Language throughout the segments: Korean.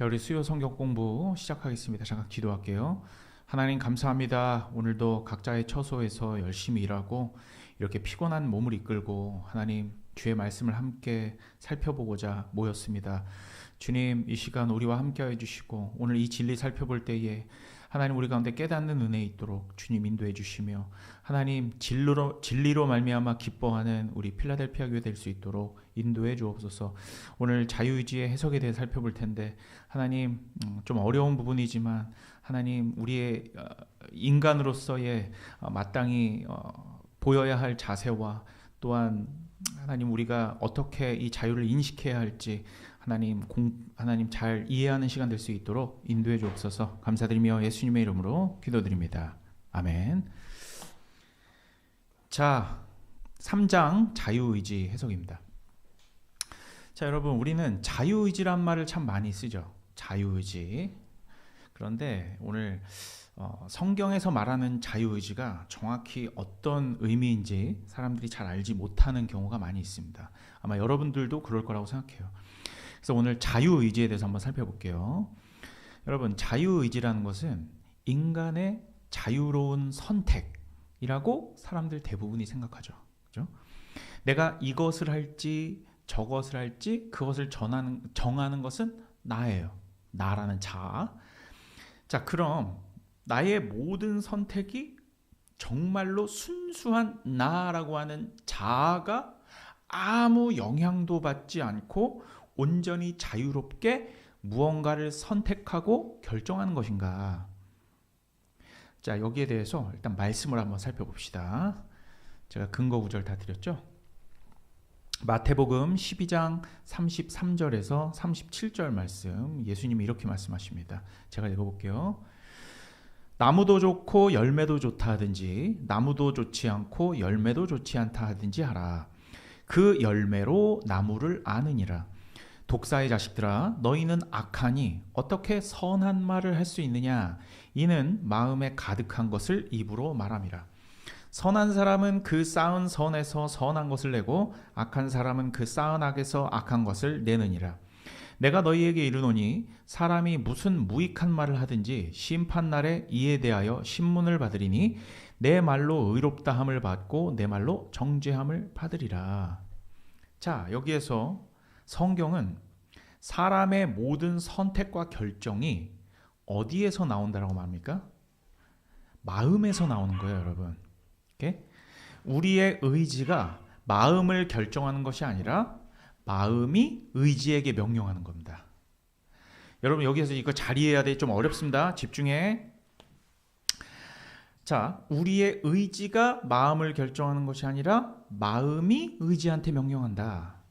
자, 우리 수요 성경 공부 시작하겠습니다. 잠깐 기도할게요. 하나님 감사합니다. 오늘도 각자의 처소에서 열심히 일하고 이렇게 피곤한 몸을 이끌고 하나님 주의 말씀을 함께 살펴보고자 모였습니다. 주님, 이 시간 우리와 함께해 주시고 오늘 이 진리 살펴볼 때에 하나님 우리 가운데 깨닫는 은혜 있도록 주님 인도해 주시며 하나님 진리로 말미암아 기뻐하는 우리 필라델피아 교회 될 수 있도록 인도해 주옵소서. 오늘 자유의지의 해석에 대해 살펴볼 텐데 하나님 좀 어려운 부분이지만 하나님 우리의 인간으로서의 마땅히 보여야 할 자세와 또한 하나님 우리가 어떻게 이 자유를 인식해야 할지 하나님 잘 이해하는 시간 될 수 있도록 인도해 주옵소서. 감사드리며 예수님의 이름으로 기도드립니다. 아멘. 자, 3장 자유의지 해석입니다. 자, 여러분 우리는 자유의지란 말을 참 많이 쓰죠. 자유의지. 그런데 오늘 성경에서 말하는 자유의지가 정확히 어떤 의미인지 사람들이 잘 알지 못하는 경우가 많이 있습니다. 아마 여러분들도 그럴 거라고 생각해요. 그래서 오늘 자유의지에 대해서 한번 살펴볼게요. 여러분, 자유의지라는 것은 인간의 자유로운 선택이라고 사람들 대부분이 생각하죠. 그렇죠? 내가 이것을 할지 저것을 할지 그것을 정하는 것은 나예요. 나라는 자. 자, 그럼 나의 모든 선택이 정말로 순수한 나라고 하는 자아가 아무 영향도 받지 않고 온전히 자유롭게 무언가를 선택하고 결정하는 것인가? 자, 여기에 대해서 일단 말씀을 한번 살펴봅시다. 제가 근거 구절 다 드렸죠? 마태복음 12장 33절에서 37절 말씀, 예수님이 이렇게 말씀하십니다. 제가 읽어볼게요. 나무도 좋고 열매도 좋다 하든지 나무도 좋지 않고 열매도 좋지 않다 하든지 하라. 그 열매로 나무를 아느니라. 독사의 자식들아, 너희는 악하니 어떻게 선한 말을 할 수 있느냐? 이는 마음에 가득한 것을 입으로 말함이라. 선한 사람은 그 쌓은 선에서 선한 것을 내고 악한 사람은 그 쌓은 악에서 악한 것을 내느니라. 내가 너희에게 이르노니 사람이 무슨 무익한 말을 하든지 심판날에 이에 대하여 신문을 받으리니 내 말로 의롭다 함을 받고 내 말로 정죄함을 받으리라. 자, 여기에서 성경은 사람의 모든 선택과 결정이 어디에서 나온다라고 말합니까? 마음에서 나오는 거예요, 여러분. 오케이? 우리의 의지가 마음을 결정하는 것이 아니라 마음이 의지에게 명령하는 겁니다. 여러분 여기에서 이거 잘 이해해야 돼. 좀 어렵습니다. 집중해. 자, 우리의 의지가 마음을 결정하는 것이 아니라 마음이 의지한테 명령한다.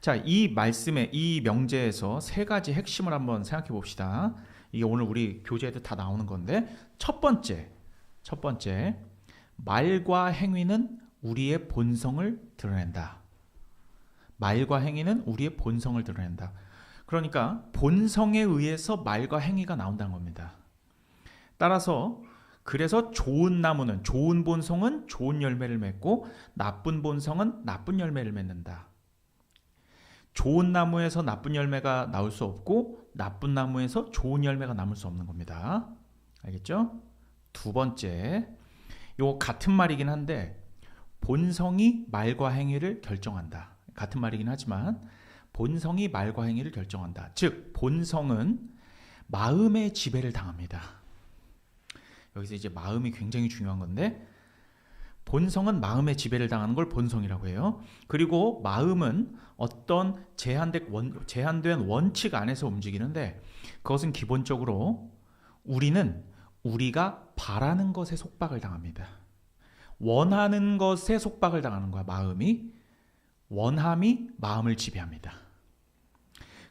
자, 이 말씀의 이 명제에서 세 가지 핵심을 한번 생각해 봅시다. 이게 오늘 우리 교재에도 다 나오는 건데 첫 번째 말과 행위는 우리의 본성을 드러낸다. 말과 행위는 우리의 본성을 드러낸다. 그러니까 본성에 의해서 말과 행위가 나온다는 겁니다. 따라서 그래서 좋은 나무는 좋은 본성은 좋은 열매를 맺고 나쁜 본성은 나쁜 열매를 맺는다. 좋은 나무에서 나쁜 열매가 나올 수 없고 나쁜 나무에서 좋은 열매가 남을 수 없는 겁니다. 알겠죠? 두 번째, 이거 같은 말이긴 한데 본성이 말과 행위를 결정한다. 같은 말이긴 하지만 본성이 말과 행위를 결정한다. 즉 본성은 마음의 지배를 당합니다. 여기서 이제 마음이 굉장히 중요한 건데 본성은 마음의 지배를 당하는 걸 본성이라고 해요. 그리고 마음은 어떤 제한된 원칙 안에서 움직이는데 그것은 기본적으로 우리가 바라는 것에 속박을 당합니다. 원하는 것에 속박을 당하는 거야. 원함이 마음을 지배합니다.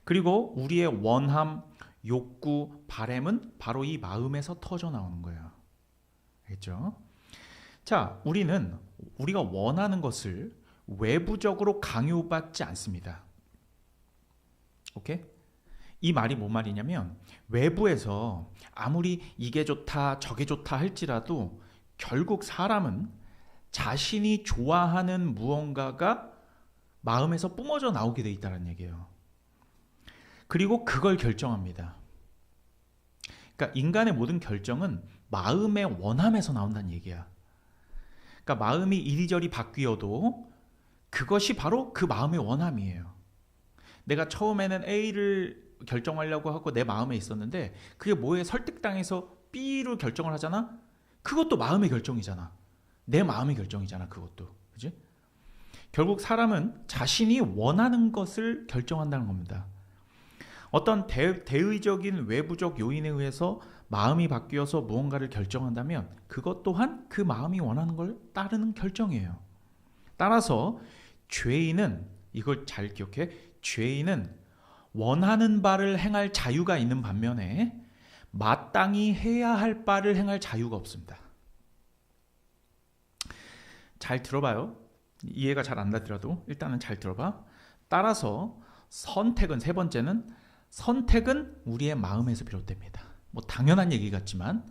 그리고 우리의 원함, 욕구, 바램은 바로 이 마음에서 터져 나오는 거예요. 알겠죠? 자, 우리가 원하는 것을 외부적으로 강요받지 않습니다. 오케이? 이 말이 뭔 말이냐면 외부에서 아무리 이게 좋다 저게 좋다 할지라도 결국 사람은 자신이 좋아하는 무언가가 마음에서 뿜어져 나오게 돼 있다는 얘기예요. 그리고 그걸 결정합니다. 그러니까 인간의 모든 결정은 마음의 원함에서 나온다는 얘기야. 그러니까 마음이 이리저리 바뀌어도 그것이 바로 그 마음의 원함이에요. 내가 처음에는 A를 결정하려고 하고 내 마음에 있었는데 그게 뭐에 설득당해서 B로 결정을 하잖아? 그것도 마음의 결정이잖아. 내 마음의 결정이잖아, 그것도. 그지? 결국 사람은 자신이 원하는 것을 결정한다는 겁니다. 어떤 대의적인 외부적 요인에 의해서 마음이 바뀌어서 무언가를 결정한다면 그것 또한 그 마음이 원하는 걸 따르는 결정이에요. 따라서 죄인은, 이걸 잘 기억해, 죄인은 원하는 바를 행할 자유가 있는 반면에 마땅히 해야 할 바를 행할 자유가 없습니다. 잘 들어봐요. 이해가 잘 안 되더라도 일단은 잘 들어봐. 따라서 선택은, 세 번째는 선택은 우리의 마음에서 비롯됩니다. 뭐 당연한 얘기 같지만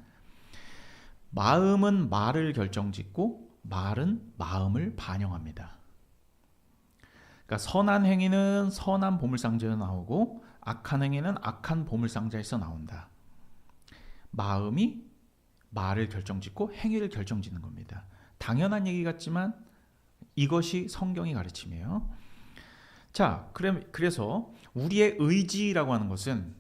마음은 말을 결정짓고 말은 마음을 반영합니다. 그러니까 선한 행위는 선한 보물상자에서 나오고 악한 행위는 악한 보물상자에서 나온다. 마음이 말을 결정짓고 행위를 결정짓는 겁니다. 당연한 얘기 같지만 이것이 성경이 가르침이에요. 자, 그래서 우리의 의지라고 하는 것은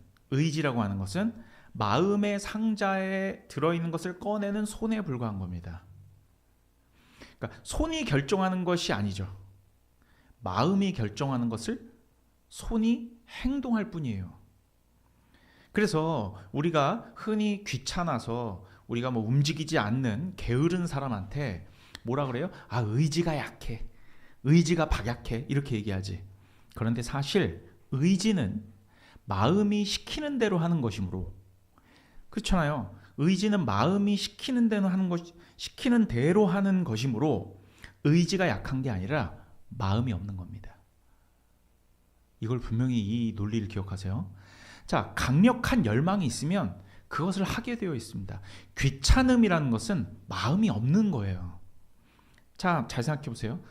마음의 상자에 들어있는 것을 꺼내는 손에 불과한 겁니다. 그러니까 손이 결정하는 것이 아니죠. 마음이 결정하는 것을 손이 행동할 뿐이에요. 그래서 우리가 흔히 귀찮아서 우리가 뭐 움직이지 않는 게으른 사람한테 뭐라 그래요? 아, 의지가 약해. 의지가 박약해. 이렇게 얘기하지. 그런데 사실 의지는 마음이 시키는 대로 하는 것이므로, 그렇잖아요. 의지는 마음이 시키는 대로 하는 것이므로 의지가 약한 게 아니라 마음이 없는 겁니다. 이걸 분명히 이 논리를 기억하세요. 자, 강력한 열망이 있으면 그것을 하게 되어 있습니다. 귀찮음이라는 것은 마음이 없는 거예요. 자, 잘 생각해 보세요.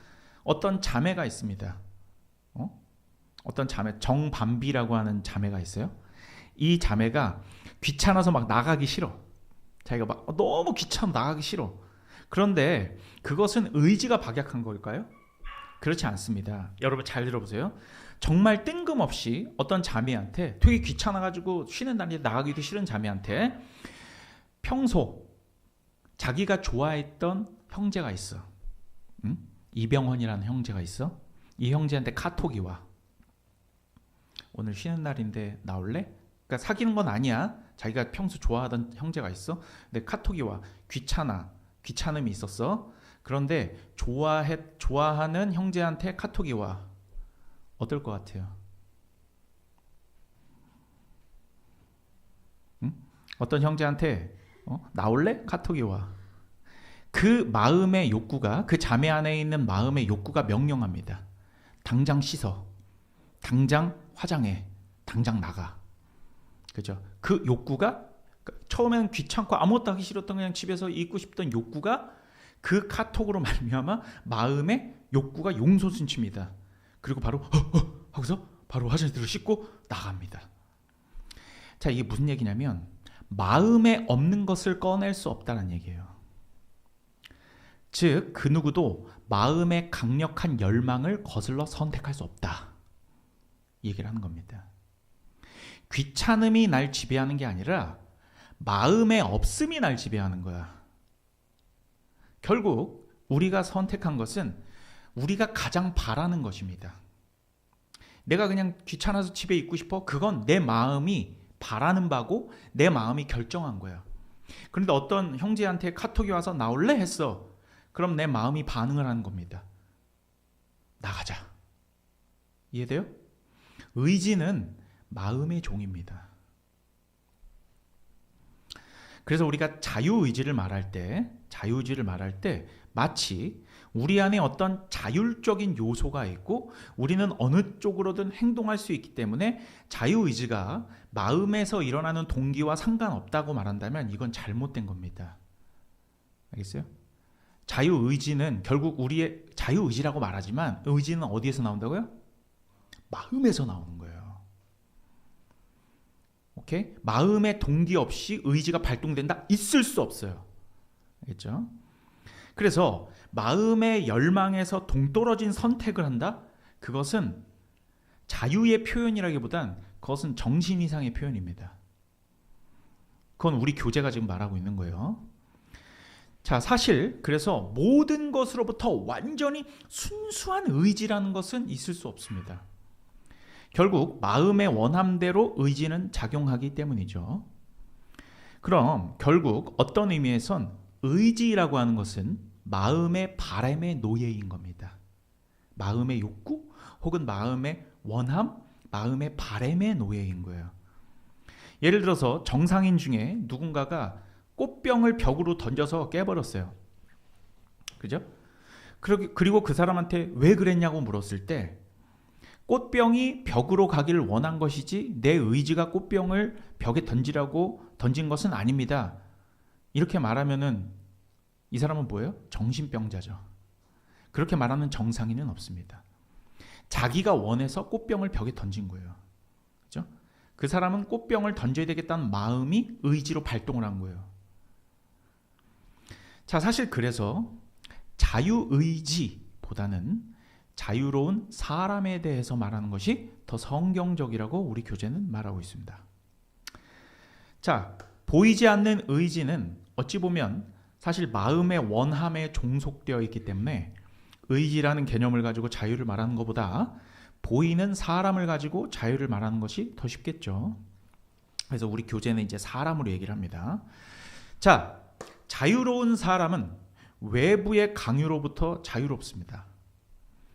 어떤 자매가 있습니다. 어떤 자매, 정밤비라고 하는 자매가 있어요. 이 자매가 귀찮아서 막 나가기 싫어. 자기가 막 너무 귀찮아 나가기 싫어. 그런데 그것은 의지가 박약한 걸까요? 그렇지 않습니다. 여러분 잘 들어보세요. 정말 뜬금없이 어떤 자매한테, 되게 귀찮아가지고 쉬는 날에 나가기도 싫은 자매한테 평소 자기가 좋아했던 형제가 있어. 이병헌이라는 형제가 있어. 이 형제한테 카톡이 와. 오늘 쉬는 날인데 나올래? 그러니까 사귀는 건 아니야. 자기가 평소 좋아하던 형제가 있어. 근데 카톡이 와. 귀찮음이 있었어. 그런데 좋아하는 형제한테 카톡이 와. 어떨 것 같아요? 응? 어떤 형제한테 나올래? 카톡이 와. 그 마음의 욕구가, 그 자매 안에 있는 마음의 욕구가 명령합니다. 당장 씻어. 당장 화장해. 당장 나가. 그죠? 그 욕구가 처음에는 귀찮고 아무것도 하기 싫었던 그냥 집에서 있고 싶던 욕구가 그 카톡으로 말미암아 마음의 욕구가 용솟음칩니다. 그리고 바로 하고서 바로 화장실을 씻고 나갑니다. 자, 이게 무슨 얘기냐면 마음에 없는 것을 꺼낼 수 없다는 얘기예요. 즉, 그 누구도 마음의 강력한 열망을 거슬러 선택할 수 없다. 이 얘기를 하는 겁니다. 귀찮음이 날 지배하는 게 아니라 마음의 없음이 날 지배하는 거야. 결국 우리가 선택한 것은 우리가 가장 바라는 것입니다. 내가 그냥 귀찮아서 집에 있고 싶어? 그건 내 마음이 바라는 바고 내 마음이 결정한 거야. 그런데 어떤 형제한테 카톡이 와서 나올래? 했어. 그럼 내 마음이 반응을 하는 겁니다. 나가자. 이해돼요? 의지는 마음의 종입니다. 그래서 우리가 자유의지를 말할 때 마치 우리 안에 어떤 자율적인 요소가 있고 우리는 어느 쪽으로든 행동할 수 있기 때문에 자유의지가 마음에서 일어나는 동기와 상관없다고 말한다면 이건 잘못된 겁니다. 알겠어요? 자유의지는 결국 우리의 자유의지라고 말하지만 의지는 어디에서 나온다고요? 마음에서 나오는 거예요. 오케이? 마음의 동기 없이 의지가 발동된다? 있을 수 없어요. 알겠죠? 그래서 마음의 열망에서 동떨어진 선택을 한다? 그것은 자유의 표현이라기보단 그것은 정신 이상의 표현입니다. 그건 우리 교재가 지금 말하고 있는 거예요. 자, 사실 그래서 모든 것으로부터 완전히 순수한 의지라는 것은 있을 수 없습니다. 결국 마음의 원함대로 의지는 작용하기 때문이죠. 그럼 결국 어떤 의미에선 의지라고 하는 것은 마음의 바람의 노예인 겁니다. 마음의 욕구 혹은 마음의 원함, 마음의 바람의 노예인 거예요. 예를 들어서 정상인 중에 누군가가 꽃병을 벽으로 던져서 깨버렸어요. 그죠? 그리고 그 사람한테 왜 그랬냐고 물었을 때 꽃병이 벽으로 가기를 원한 것이지 내 의지가 꽃병을 벽에 던지라고 던진 것은 아닙니다. 이렇게 말하면은 이 사람은 뭐예요? 정신병자죠. 그렇게 말하는 정상인은 없습니다. 자기가 원해서 꽃병을 벽에 던진 거예요. 그죠? 그 사람은 꽃병을 던져야 되겠다는 마음이 의지로 발동을 한 거예요. 자, 사실 그래서 자유의지보다는 자유로운 사람에 대해서 말하는 것이 더 성경적이라고 우리 교재는 말하고 있습니다. 자, 보이지 않는 의지는 어찌 보면 사실 마음의 원함에 종속되어 있기 때문에 의지라는 개념을 가지고 자유를 말하는 것보다 보이는 사람을 가지고 자유를 말하는 것이 더 쉽겠죠. 그래서 우리 교재는 이제 사람으로 얘기를 합니다. 자, 자유로운 사람은 외부의 강요로부터 자유롭습니다.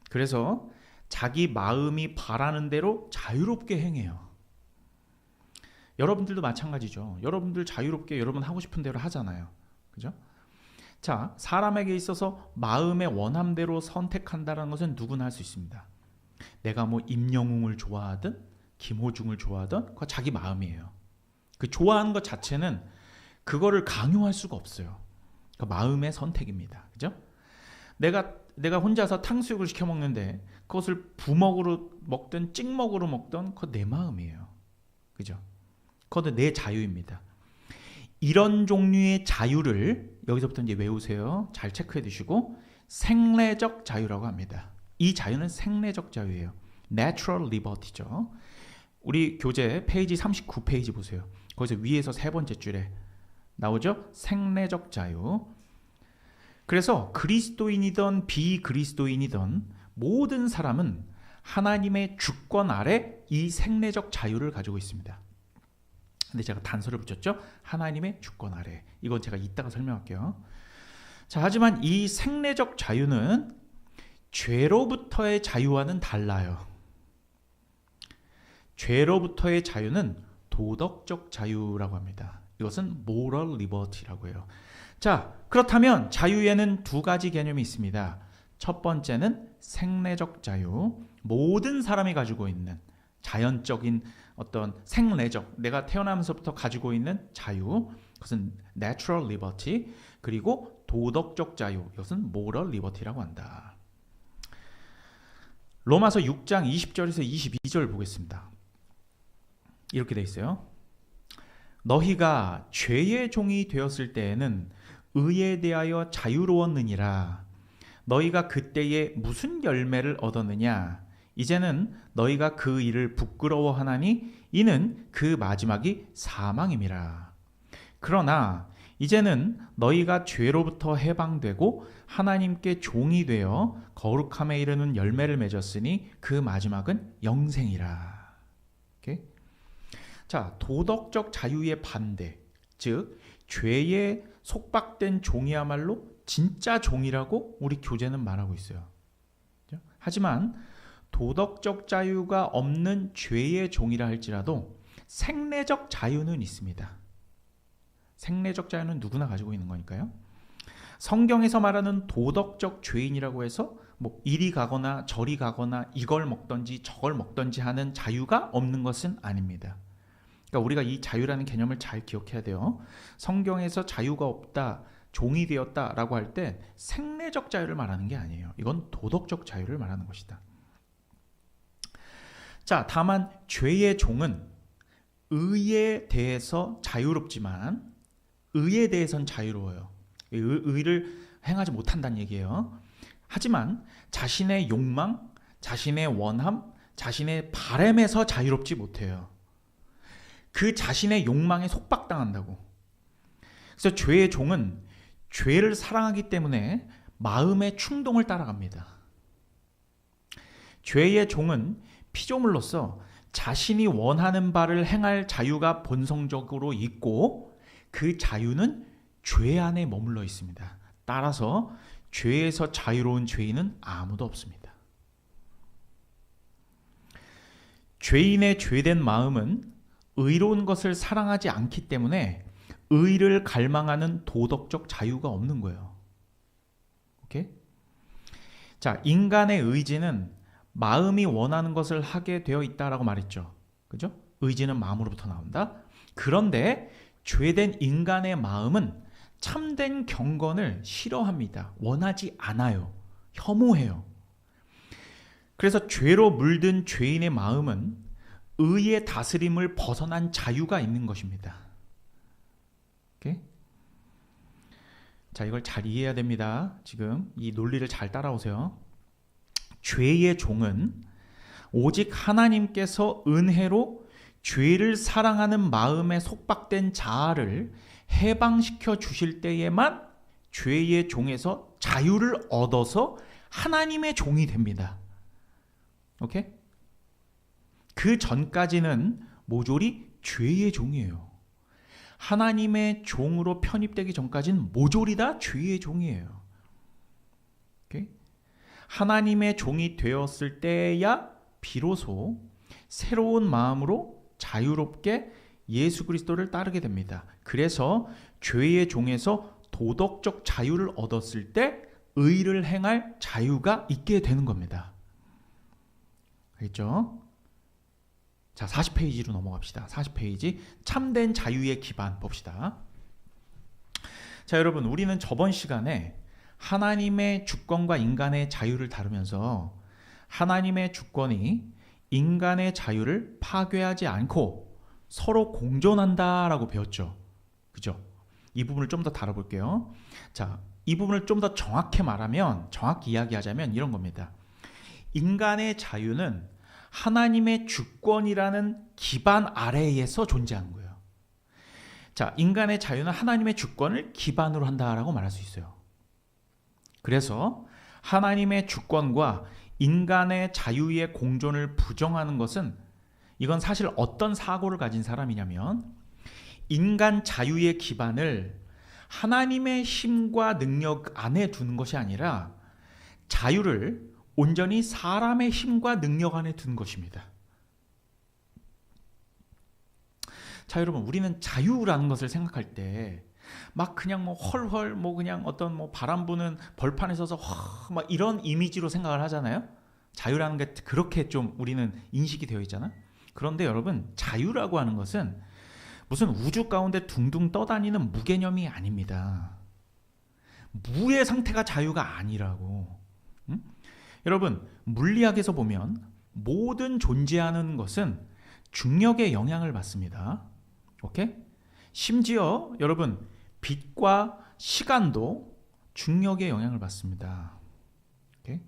그래서 자기 마음이 바라는 대로 자유롭게 행해요. 여러분들도 마찬가지죠. 여러분들 자유롭게 여러분 하고 싶은 대로 하잖아요. 그죠? 자, 사람에게 있어서 마음의 원함대로 선택한다는 것은 누구나 할 수 있습니다. 내가 뭐 임영웅을 좋아하든 김호중을 좋아하든 그거 자기 마음이에요. 그 좋아하는 것 자체는 그거를 강요할 수가 없어요. 그 마음의 선택입니다. 그죠? 내가 혼자서 탕수육을 시켜 먹는데 그것을 부먹으로 먹든 찍먹으로 먹든 그거 내 마음이에요. 그죠? 그것도 내 자유입니다. 이런 종류의 자유를 여기서부터 이제 외우세요. 잘 체크해 두시고 생래적 자유라고 합니다. 이 자유는 생래적 자유예요. Natural liberty죠. 우리 교재 페이지 39페이지 보세요. 거기서 위에서 세 번째 줄에 나오죠? 생래적 자유. 그래서 그리스도인이든 비그리스도인이든 모든 사람은 하나님의 주권 아래 이 생래적 자유를 가지고 있습니다. 근데 제가 단서를 붙였죠? 하나님의 주권 아래. 이건 제가 이따가 설명할게요. 자, 하지만 이 생래적 자유는 죄로부터의 자유와는 달라요. 죄로부터의 자유는 도덕적 자유라고 합니다. 이것은 moral liberty라고 해요. 자, 그렇다면 자유에는 두 가지 개념이 있습니다. 첫 번째는 생래적 자유, 모든 사람이 가지고 있는 자연적인 어떤 생래적, 내가 태어나면서부터 가지고 있는 자유, 그것은 natural liberty, 그리고 도덕적 자유, 이것은 moral liberty라고 한다. 로마서 6장 20절에서 22절 보겠습니다. 이렇게 돼 있어요. 너희가 죄의 종이 되었을 때에는 의에 대하여 자유로웠느니라. 너희가 그때에 무슨 열매를 얻었느냐? 이제는 너희가 그 일을 부끄러워하나니 이는 그 마지막이 사망임이라. 그러나 이제는 너희가 죄로부터 해방되고 하나님께 종이 되어 거룩함에 이르는 열매를 맺었으니 그 마지막은 영생이라. 오케이? 자, 도덕적 자유의 반대, 즉 죄에 속박된 종이야말로 진짜 종이라고 우리 교재는 말하고 있어요. 하지만 도덕적 자유가 없는 죄의 종이라 할지라도 생래적 자유는 있습니다. 생래적 자유는 누구나 가지고 있는 거니까요. 성경에서 말하는 도덕적 죄인이라고 해서 뭐 이리 가거나 저리 가거나 이걸 먹던지 저걸 먹던지 하는 자유가 없는 것은 아닙니다. 그러니까 우리가 이 자유라는 개념을 잘 기억해야 돼요. 성경에서 자유가 없다, 종이 되었다라고 할 때 생래적 자유를 말하는 게 아니에요. 이건 도덕적 자유를 말하는 것이다. 자, 다만 죄의 종은 의에 대해서 자유롭지만 의에 대해서는 자유로워요. 의를 행하지 못한다는 얘기예요. 하지만 자신의 욕망, 자신의 원함, 자신의 바램에서 자유롭지 못해요. 그 자신의 욕망에 속박당한다고. 그래서 죄의 종은 죄를 사랑하기 때문에 마음의 충동을 따라갑니다. 죄의 종은 피조물로서 자신이 원하는 바를 행할 자유가 본성적으로 있고 그 자유는 죄 안에 머물러 있습니다. 따라서 죄에서 자유로운 죄인은 아무도 없습니다. 죄인의 죄된 마음은 의로운 것을 사랑하지 않기 때문에 의를 갈망하는 도덕적 자유가 없는 거예요. 오케이? 자, 인간의 의지는 마음이 원하는 것을 하게 되어 있다라고 말했죠. 그죠? 의지는 마음으로부터 나온다. 그런데 죄된 인간의 마음은 참된 경건을 싫어합니다. 원하지 않아요. 혐오해요. 그래서 죄로 물든 죄인의 마음은 의의 다스림을 벗어난 자유가 있는 것입니다. 오케이? 자, 이걸 잘 이해해야 됩니다. 지금 이 논리를 잘 따라오세요. 죄의 종은 오직 하나님께서 은혜로 죄를 사랑하는 마음에 속박된 자아를 해방시켜 주실 때에만 죄의 종에서 자유를 얻어서 하나님의 종이 됩니다. 오케이? 그 전까지는 모조리 죄의 종이에요. 하나님의 종으로 편입되기 전까지는 모조리 다 죄의 종이에요. 오케이? 하나님의 종이 되었을 때야 비로소 새로운 마음으로 자유롭게 예수 그리스도를 따르게 됩니다. 그래서 죄의 종에서 도덕적 자유를 얻었을 때 의를 행할 자유가 있게 되는 겁니다. 알겠죠? 자, 40페이지로 넘어갑시다. 40페이지 참된 자유의 기반 봅시다. 자, 여러분, 우리는 저번 시간에 하나님의 주권과 인간의 자유를 다루면서 하나님의 주권이 인간의 자유를 파괴하지 않고 서로 공존한다라고 배웠죠. 그죠? 이 부분을 좀 더 다뤄볼게요. 자, 이 부분을 좀 더 정확히 말하면, 정확히 이야기하자면 이런 겁니다. 인간의 자유는 하나님의 주권이라는 기반 아래에서 존재하는 거예요. 자, 인간의 자유는 하나님의 주권을 기반으로 한다라고 말할 수 있어요. 그래서 하나님의 주권과 인간의 자유의 공존을 부정하는 것은 이건 사실 어떤 사고를 가진 사람이냐면 인간 자유의 기반을 하나님의 힘과 능력 안에 두는 것이 아니라 자유를 온전히 사람의 힘과 능력 안에 둔 것입니다. 자, 여러분, 우리는 자유라는 것을 생각할 때 막 그냥 뭐 헐헐 뭐 그냥 어떤 뭐 바람 부는 벌판에 서서 막 이런 이미지로 생각을 하잖아요. 자유라는 게 그렇게 좀 우리는 인식이 되어 있잖아. 그런데 여러분, 자유라고 하는 것은 무슨 우주 가운데 둥둥 떠다니는 무개념이 아닙니다. 무의 상태가 자유가 아니라고. 응? 여러분, 물리학에서 보면 모든 존재하는 것은 중력의 영향을 받습니다. 오케이? 심지어 여러분, 빛과 시간도 중력의 영향을 받습니다. 오케이?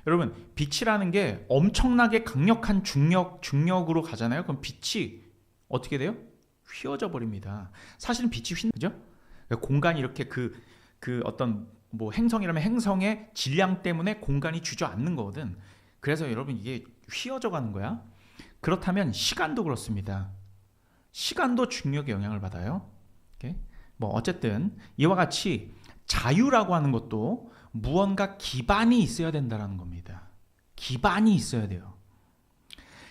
여러분, 빛이라는 게 엄청나게 강력한 중력으로 가잖아요. 그럼 빛이 어떻게 돼요? 휘어져 버립니다. 사실은 빛이 그죠? 공간이 이렇게 그 어떤 뭐 행성이라면 행성의 질량 때문에 공간이 주저앉는 거거든. 그래서 여러분 이게 휘어져 가는 거야. 그렇다면 시간도 그렇습니다. 시간도 중력의 영향을 받아요. 오케이? 뭐 어쨌든 이와 같이 자유라고 하는 것도 무언가 기반이 있어야 된다는 겁니다. 기반이 있어야 돼요.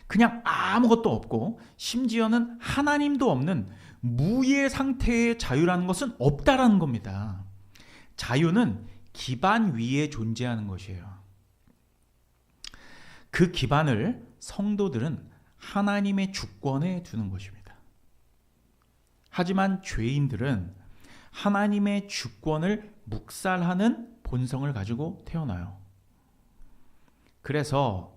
그냥 아무것도 없고 심지어는 하나님도 없는 무의 상태의 자유라는 것은 없다라는 겁니다. 자유는 기반 위에 존재하는 것이에요. 그 기반을 성도들은 하나님의 주권에 두는 것입니다. 하지만 죄인들은 하나님의 주권을 묵살하는 본성을 가지고 태어나요. 그래서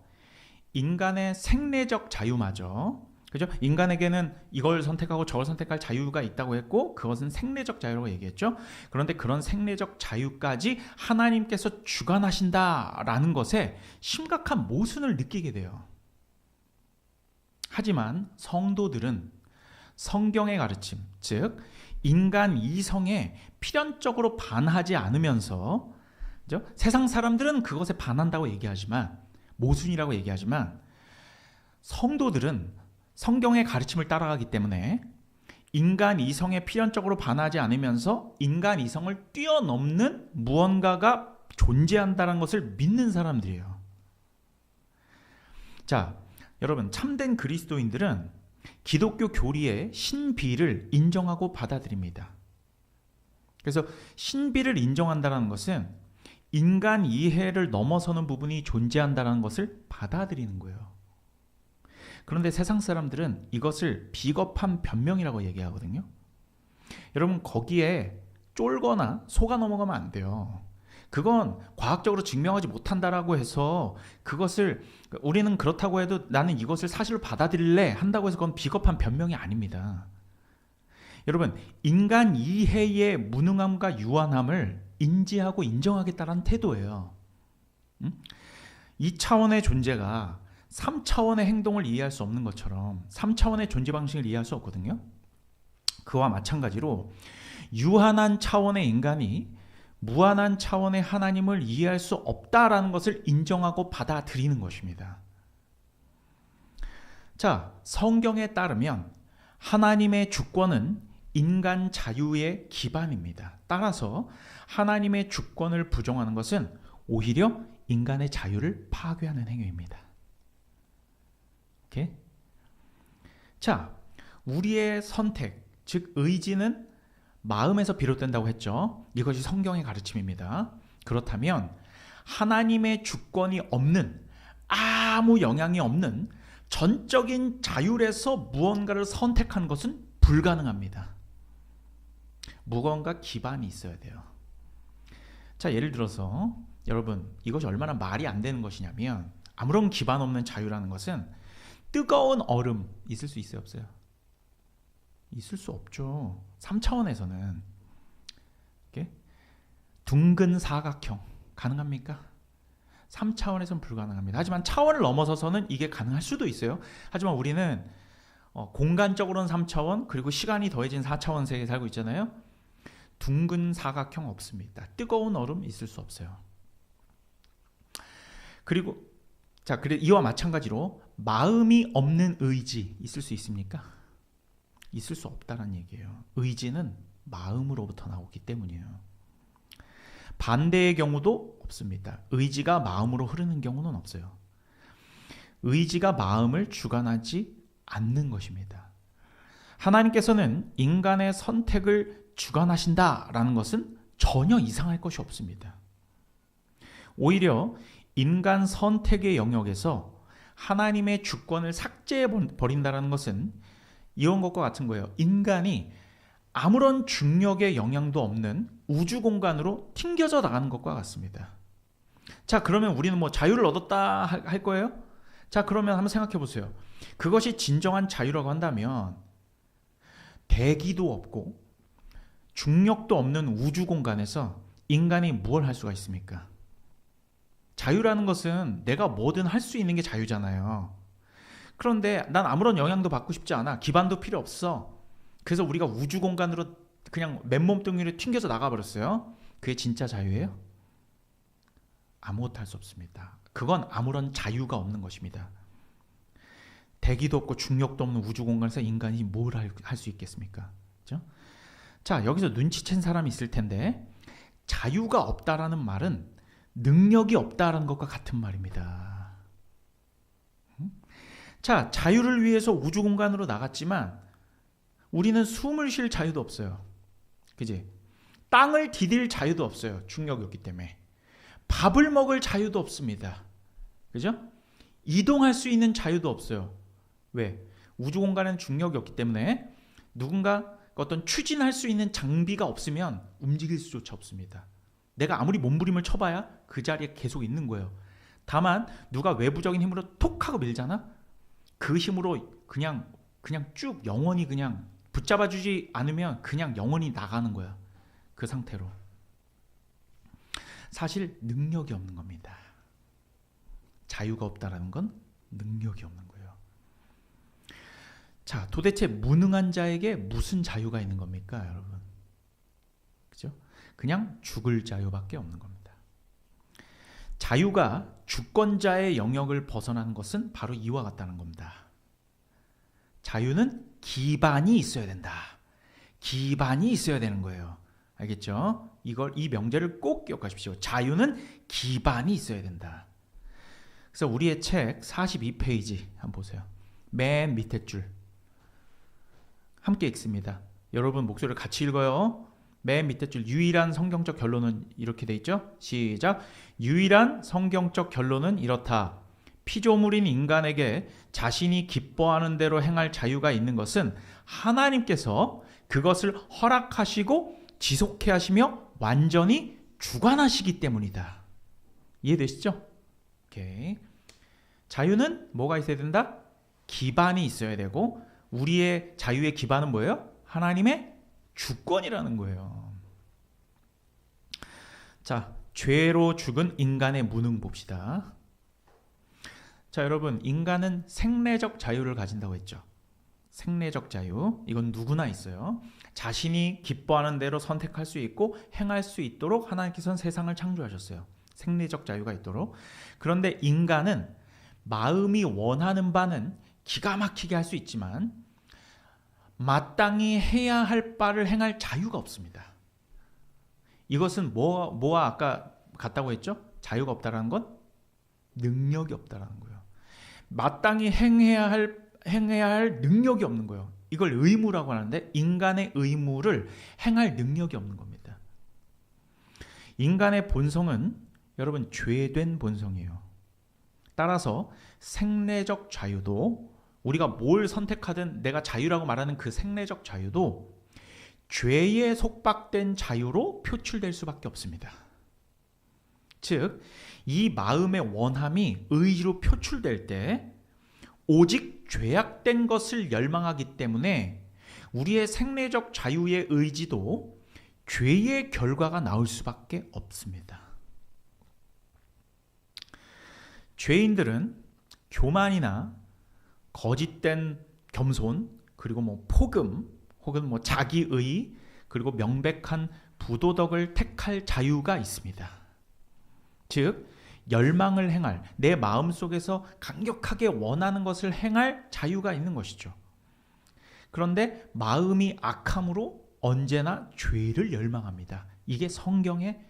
인간의 생리적 자유마저, 그죠? 인간에게는 이걸 선택하고 저걸 선택할 자유가 있다고 했고 그것은 생리적 자유라고 얘기했죠. 그런데 그런 생리적 자유까지 하나님께서 주관하신다라는 것에 심각한 모순을 느끼게 돼요. 하지만 성도들은 성경의 가르침, 즉 인간 이성에 필연적으로 반하지 않으면서, 그죠? 세상 사람들은 그것에 반한다고 얘기하지만, 모순이라고 얘기하지만, 성도들은 성경의 가르침을 따라가기 때문에 인간 이성에 필연적으로 반하지 않으면서 인간 이성을 뛰어넘는 무언가가 존재한다는 것을 믿는 사람들이에요. 자, 여러분, 참된 그리스도인들은 기독교 교리의 신비를 인정하고 받아들입니다. 그래서 신비를 인정한다는 것은 인간 이해를 넘어서는 부분이 존재한다는 것을 받아들이는 거예요. 그런데 세상 사람들은 이것을 비겁한 변명이라고 얘기하거든요. 여러분, 거기에 쫄거나 속아 넘어가면 안 돼요. 그건 과학적으로 증명하지 못한다라고 해서 그것을 우리는 그렇다고 해도 나는 이것을 사실로 받아들일래 한다고 해서 그건 비겁한 변명이 아닙니다. 여러분, 인간 이해의 무능함과 유한함을 인지하고 인정하겠다는 태도예요. 2차원의 존재가 3차원의 행동을 이해할 수 없는 것처럼 3차원의 존재 방식을 이해할 수 없거든요. 그와 마찬가지로 유한한 차원의 인간이 무한한 차원의 하나님을 이해할 수 없다라는 것을 인정하고 받아들이는 것입니다. 자, 성경에 따르면 하나님의 주권은 인간 자유의 기반입니다. 따라서 하나님의 주권을 부정하는 것은 오히려 인간의 자유를 파괴하는 행위입니다. 오케이? 자, 우리의 선택, 즉 의지는 마음에서 비롯된다고 했죠. 이것이 성경의 가르침입니다. 그렇다면 하나님의 주권이 없는, 아무 영향이 없는 전적인 자율에서 무언가를 선택하는 것은 불가능합니다. 무언가 기반이 있어야 돼요. 자, 예를 들어서 여러분, 이것이 얼마나 말이 안 되는 것이냐면 아무런 기반 없는 자유라는 것은 뜨거운 얼음 있을 수 있어요, 없어요? 있을 수 없죠. 3차원에서는 이렇게 둥근 사각형 가능합니까? 3차원에서는 불가능합니다. 하지만 차원을 넘어서서는 이게 가능할 수도 있어요. 하지만 우리는 공간적으로는 3차원, 그리고 시간이 더해진 4차원 세계에 살고 있잖아요. 둥근 사각형 없습니다. 뜨거운 얼음 있을 수 없어요. 그리고 자, 그래 이와 마찬가지로 마음이 없는 의지 있을 수 있습니까? 있을 수 없다는 얘기예요. 의지는 마음으로부터 나오기 때문이에요. 반대의 경우도 없습니다. 의지가 마음으로 흐르는 경우는 없어요. 의지가 마음을 주관하지 않는 것입니다. 하나님께서는 인간의 선택을 주관하신다라는 것은 전혀 이상할 것이 없습니다. 오히려 인간 선택의 영역에서 하나님의 주권을 삭제해 버린다는 것은 이런 것과 같은 거예요. 인간이 아무런 중력의 영향도 없는 우주 공간으로 튕겨져 나가는 것과 같습니다. 자, 그러면 우리는 뭐 자유를 얻었다 할 거예요? 자, 그러면 한번 생각해 보세요. 그것이 진정한 자유라고 한다면 대기도 없고 중력도 없는 우주 공간에서 인간이 무엇을 할 수가 있습니까? 자유라는 것은 내가 뭐든 할 수 있는 게 자유잖아요. 그런데 난 아무런 영향도 받고 싶지 않아. 기반도 필요 없어. 그래서 우리가 우주 공간으로 그냥 맨몸뚱이로 튕겨서 나가버렸어요. 그게 진짜 자유예요? 아무것도 할 수 없습니다. 그건 아무런 자유가 없는 것입니다. 대기도 없고 중력도 없는 우주 공간에서 인간이 뭘 할 수 있겠습니까? 그렇죠? 자, 여기서 눈치챈 사람이 있을 텐데 자유가 없다라는 말은 능력이 없다라는 것과 같은 말입니다. 자, 자유를 위해서 우주 공간으로 나갔지만 우리는 숨을 쉴 자유도 없어요. 그지? 땅을 디딜 자유도 없어요. 중력이 없기 때문에. 밥을 먹을 자유도 없습니다. 그죠? 이동할 수 있는 자유도 없어요. 왜? 우주 공간에는 중력이 없기 때문에 누군가 어떤 추진할 수 있는 장비가 없으면 움직일 수조차 없습니다. 내가 아무리 몸부림을 쳐봐야 그 자리에 계속 있는 거예요. 다만 누가 외부적인 힘으로 톡 하고 밀잖아? 그 힘으로 그냥 그냥 쭉 영원히 그냥 붙잡아주지 않으면 그냥 영원히 나가는 거야. 그 상태로. 사실 능력이 없는 겁니다. 자유가 없다라는 건 능력이 없는 거예요. 자, 도대체 무능한 자에게 무슨 자유가 있는 겁니까, 여러분? 그죠? 그냥 죽을 자유밖에 없는 겁니다. 자유가 주권자의 영역을 벗어나는 것은 바로 이와 같다는 겁니다. 자유는 기반이 있어야 된다. 기반이 있어야 되는 거예요. 알겠죠? 이 명제를 꼭 기억하십시오. 자유는 기반이 있어야 된다. 그래서 우리의 책 42페이지 한번 보세요. 맨 밑에 줄 함께 읽습니다. 여러분 목소리를 같이 읽어요. 맨 밑에 줄 유일한 성경적 결론은 이렇게 돼 있죠. 시작. 유일한 성경적 결론은 이렇다. 피조물인 인간에게 자신이 기뻐하는 대로 행할 자유가 있는 것은 하나님께서 그것을 허락하시고 지속해 하시며 완전히 주관하시기 때문이다. 이해되시죠? 오케이. 자유는 뭐가 있어야 된다? 기반이 있어야 되고 우리의 자유의 기반은 뭐예요? 하나님의 주권이라는 거예요. 자, 죄로 죽은 인간의 무능 봅시다. 자, 여러분, 인간은 생내적 자유를 가진다고 했죠. 생내적 자유, 이건 누구나 있어요. 자신이 기뻐하는 대로 선택할 수 있고 행할 수 있도록 하나님께서는 세상을 창조하셨어요. 생내적 자유가 있도록. 그런데 인간은 마음이 원하는 바는 기가 막히게 할 수 있지만 마땅히 해야 할 바를 행할 자유가 없습니다. 이것은 뭐와 아까 같다고 했죠? 자유가 없다라는 건 능력이 없다라는 거예요. 마땅히 행해야 할 능력이 없는 거예요. 이걸 의무라고 하는데 인간의 의무를 행할 능력이 없는 겁니다. 인간의 본성은 여러분 죄된 본성이에요. 따라서 생내적 자유도 우리가 뭘 선택하든 내가 자유라고 말하는 그 생내적 자유도 죄에 속박된 자유로 표출될 수밖에 없습니다. 즉, 이 마음의 원함이 의지로 표출될 때 오직 죄악된 것을 열망하기 때문에 우리의 생내적 자유의 의지도 죄의 결과가 나올 수밖에 없습니다. 죄인들은 교만이나 거짓된 겸손, 그리고 폭음, 혹은 자기의, 그리고 명백한 부도덕을 택할 자유가 있습니다. 즉, 열망을 행할, 내 마음속에서 강력하게 원하는 것을 행할 자유가 있는 것이죠. 그런데 마음이 악함으로 언제나 죄를 열망합니다. 이게 성경의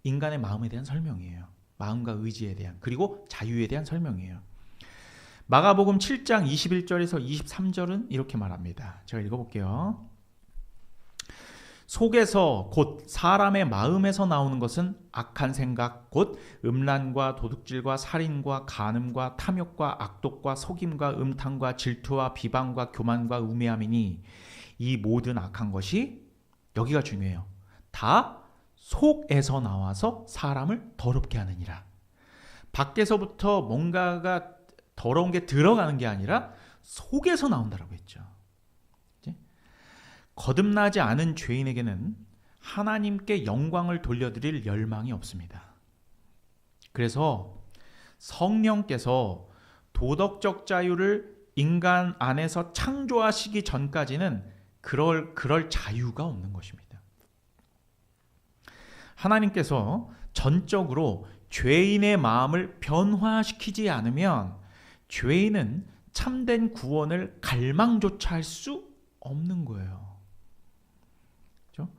인간의 마음에 대한 설명이에요. 마음과 의지에 대한, 그리고 자유에 대한 설명이에요. 마가복음 7장 21절에서 23절은 이렇게 말합니다. 제가 읽어볼게요. 속에서 곧 사람의 마음에서 나오는 것은 악한 생각, 곧 음란과 도둑질과 살인과 간음과 탐욕과 악독과 속임과 음탕과 질투와 비방과 교만과 우매함이니 이 모든 악한 것이, 여기가 중요해요, 다 속에서 나와서 사람을 더럽게 하느니라. 밖에서부터 뭔가가 더러운 게 들어가는 게 아니라 속에서 나온다라고 했죠. 거듭나지 않은 죄인에게는 하나님께 영광을 돌려드릴 열망이 없습니다. 그래서 성령께서 도덕적 자유를 인간 안에서 창조하시기 전까지는 그럴 자유가 없는 것입니다. 하나님께서 전적으로 죄인의 마음을 변화시키지 않으면 죄인은 참된 구원을 갈망조차 할 수 없는 거예요. 그렇죠?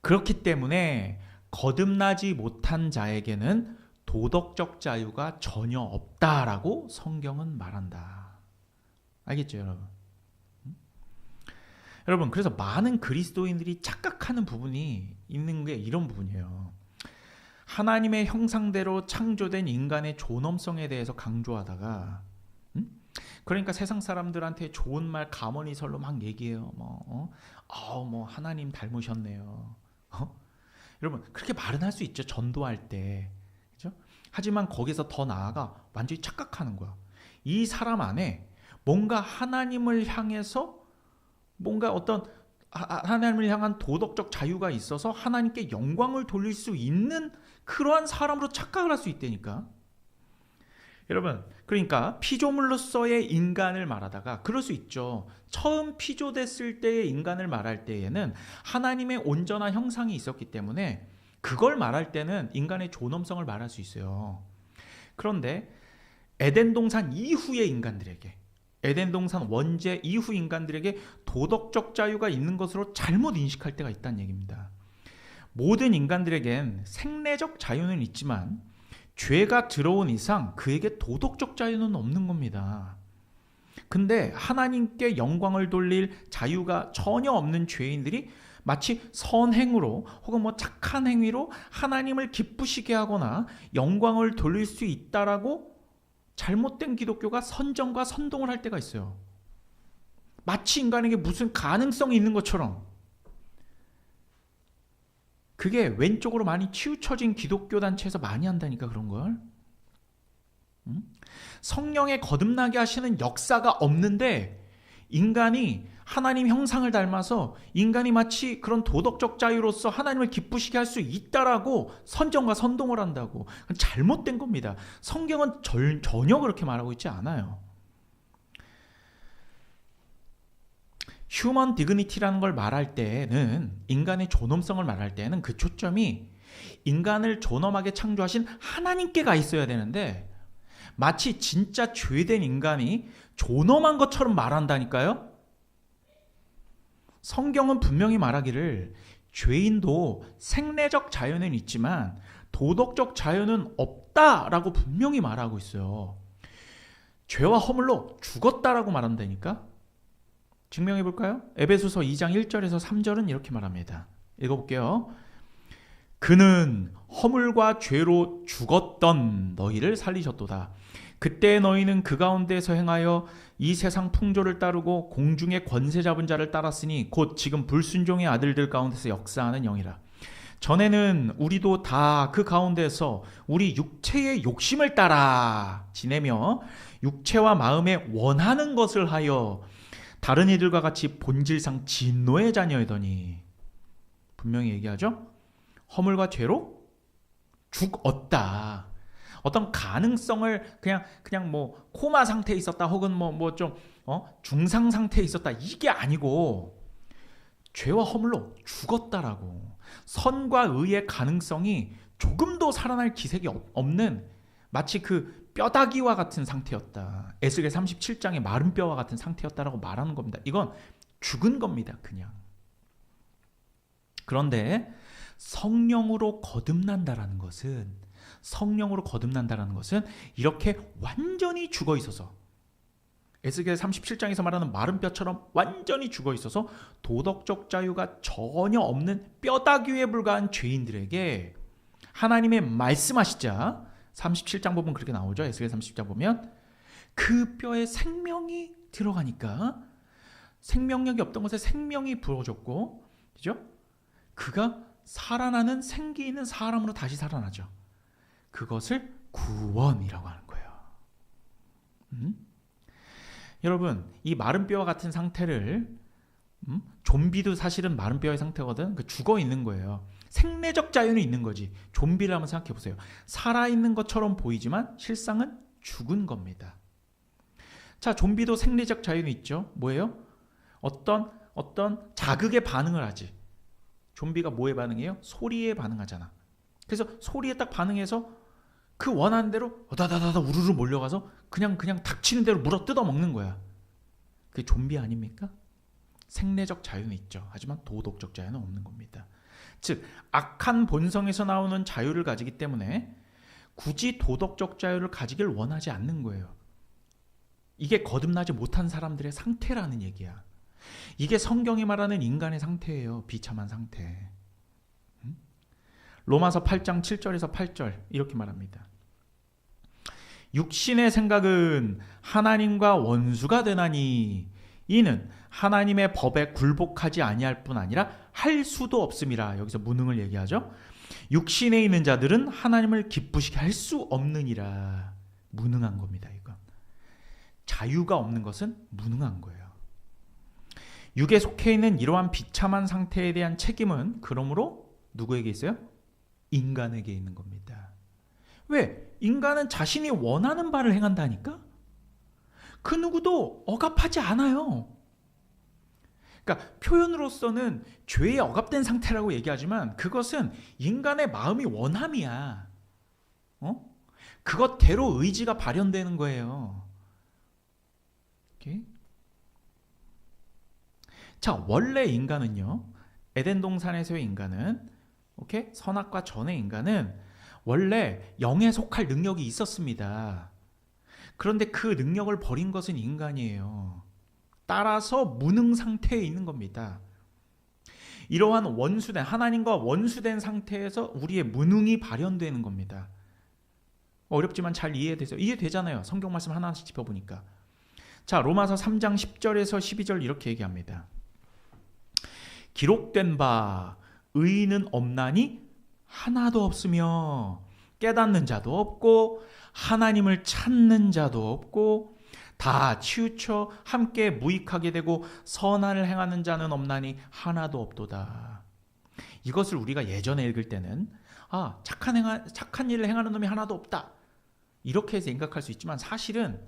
그렇기 때문에 거듭나지 못한 자에게는 도덕적 자유가 전혀 없다라고 성경은 말한다. 알겠죠, 여러분? 여러분, 그래서 많은 그리스도인들이 착각하는 부분이 있는 게 이런 부분이에요. 하나님의 형상대로 창조된 인간의 존엄성에 대해서 강조하다가, 그러니까 세상 사람들한테 좋은 말 가머니설로 막 얘기해요. 하나님 닮으셨네요. 여러분, 그렇게 말은 할 수 있죠. 전도할 때. 그죠? 하지만 거기서 더 나아가 완전히 착각하는 거야. 이 사람 안에 뭔가 하나님을 향해서 뭔가 어떤 하나님을 향한 도덕적 자유가 있어서 하나님께 영광을 돌릴 수 있는 그러한 사람으로 착각을 할 수 있다니까. 여러분, 그러니까 피조물로서의 인간을 말하다가 그럴 수 있죠. 처음 피조됐을 때의 인간을 말할 때에는 하나님의 온전한 형상이 있었기 때문에 그걸 말할 때는 인간의 존엄성을 말할 수 있어요. 그런데 에덴 동산 이후의 인간들에게, 에덴 동산 원죄 이후 인간들에게 도덕적 자유가 있는 것으로 잘못 인식할 때가 있다는 얘기입니다. 모든 인간들에겐 생내적 자유는 있지만 죄가 들어온 이상 그에게 도덕적 자유는 없는 겁니다. 근데 하나님께 영광을 돌릴 자유가 전혀 없는 죄인들이 마치 선행으로 혹은 착한 행위로 하나님을 기쁘시게 하거나 영광을 돌릴 수 있다라고 잘못된 기독교가 선정과 선동을 할 때가 있어요. 마치 인간에게 무슨 가능성이 있는 것처럼. 그게 왼쪽으로 많이 치우쳐진 기독교 단체에서 많이 한다니까, 그런 걸. 성령에 거듭나게 하시는 역사가 없는데 인간이 하나님 형상을 닮아서 인간이 마치 그런 도덕적 자유로서 하나님을 기쁘시게 할 수 있다라고 선정과 선동을 한다고. 그건 잘못된 겁니다. 성경은 전혀 그렇게 말하고 있지 않아요. 휴먼 디그니티라는 걸 말할 때는, 인간의 존엄성을 말할 때는 그 초점이 인간을 존엄하게 창조하신 하나님께 가 있어야 되는데 마치 진짜 죄된 인간이 존엄한 것처럼 말한다니까요. 성경은 분명히 말하기를 죄인도 생내적 자유는 있지만 도덕적 자유는 없다라고 분명히 말하고 있어요. 죄와 허물로 죽었다라고 말한다니까. 증명해 볼까요? 에베소서 2장 1절에서 3절은 이렇게 말합니다. 읽어볼게요. 그는 허물과 죄로 죽었던 너희를 살리셨도다. 그때 너희는 그 가운데서 행하여 이 세상 풍조를 따르고 공중의 권세 잡은 자를 따랐으니 곧 지금 불순종의 아들들 가운데서 역사하는 영이라. 전에는 우리도 다 그 가운데서 우리 육체의 욕심을 따라 지내며 육체와 마음에 원하는 것을 하여 다른 이들과 같이 본질상 진노의 자녀이더니. 분명히 얘기하죠. 허물과 죄로 죽었다. 어떤 가능성을 그냥 코마 상태에 있었다 혹은 좀 중상 상태에 있었다, 이게 아니고 죄와 허물로 죽었다라고. 선과 의의 가능성이 조금도 살아날 기색이 없는 마치 그 뼈다귀와 같은 상태였다. 에스겔 37장의 마른 뼈와 같은 상태였다라고 말하는 겁니다. 이건 죽은 겁니다, 그냥. 그런데 성령으로 거듭난다라는 것은 이렇게 완전히 죽어 있어서, 에스겔 37장에서 말하는 마른 뼈처럼 완전히 죽어 있어서 도덕적 자유가 전혀 없는 뼈다귀에 불과한 죄인들에게 하나님의 말씀하시자, 37장 보면 그렇게 나오죠. 에스겔 37장 보면 그 뼈에 생명이 들어가니까 생명력이 없던 것에 생명이 부어졌고, 그죠? 그가 살아나는 생기 있는 사람으로 다시 살아나죠. 그것을 구원이라고 하는 거예요. 여러분, 이 마른 뼈와 같은 상태를, 좀비도 사실은 마른 뼈의 상태거든. 죽어 있는 거예요. 생내적 자유는 있는 거지. 좀비를 한번 생각해 보세요. 살아있는 것처럼 보이지만 실상은 죽은 겁니다. 자, 좀비도 생내적 자유는 있죠. 뭐예요? 어떤 자극에 반응을 하지. 좀비가 뭐에 반응해요? 소리에 반응하잖아. 그래서 소리에 딱 반응해서 그 원하는 대로 다다다다 우르르 몰려가서 그냥 닥치는 대로 물어 뜯어 먹는 거야. 그게 좀비 아닙니까? 생내적 자유는 있죠. 하지만 도덕적 자유는 없는 겁니다. 즉, 악한 본성에서 나오는 자유를 가지기 때문에 굳이 도덕적 자유를 가지길 원하지 않는 거예요. 이게 거듭나지 못한 사람들의 상태라는 얘기야. 이게 성경이 말하는 인간의 상태예요. 비참한 상태. 로마서 8장 7절에서 8절 이렇게 말합니다. 육신의 생각은 하나님과 원수가 되나니 이는 하나님의 법에 굴복하지 아니할 뿐 아니라 할 수도 없음이라. 여기서 무능을 얘기하죠. 육신에 있는 자들은 하나님을 기쁘시게 할 수 없느니라. 무능한 겁니다, 이건. 자유가 없는 것은 무능한 거예요. 육에 속해 있는 이러한 비참한 상태에 대한 책임은 그러므로 누구에게 있어요? 인간에게 있는 겁니다. 왜? 인간은 자신이 원하는 바를 행한다니까? 그 누구도 억압하지 않아요. 그러니까 표현으로서는 죄에 억압된 상태라고 얘기하지만 그것은 인간의 마음이 원함이야. 그것대로 의지가 발현되는 거예요. 오케이? 자, 원래 인간은요. 에덴 동산에서의 인간은 오케이? 선악과 전의 인간은 원래 영에 속할 능력이 있었습니다. 그런데 그 능력을 버린 것은 인간이에요. 따라서 무능 상태에 있는 겁니다. 이러한 원수된 하나님과 원수된 상태에서 우리의 무능이 발현되는 겁니다. 어렵지만 잘 이해되잖아요. 성경 말씀 하나씩 짚어보니까. 자, 로마서 3장 10절에서 12절 이렇게 얘기합니다. 기록된 바 의인은 없나니 하나도 없으며 깨닫는 자도 없고 하나님을 찾는 자도 없고 다 치우쳐 함께 무익하게 되고 선한을 행하는 자는 없나니 하나도 없도다. 이것을 우리가 예전에 읽을 때는 착한 일을 행하는 놈이 하나도 없다 이렇게 생각할 수 있지만 사실은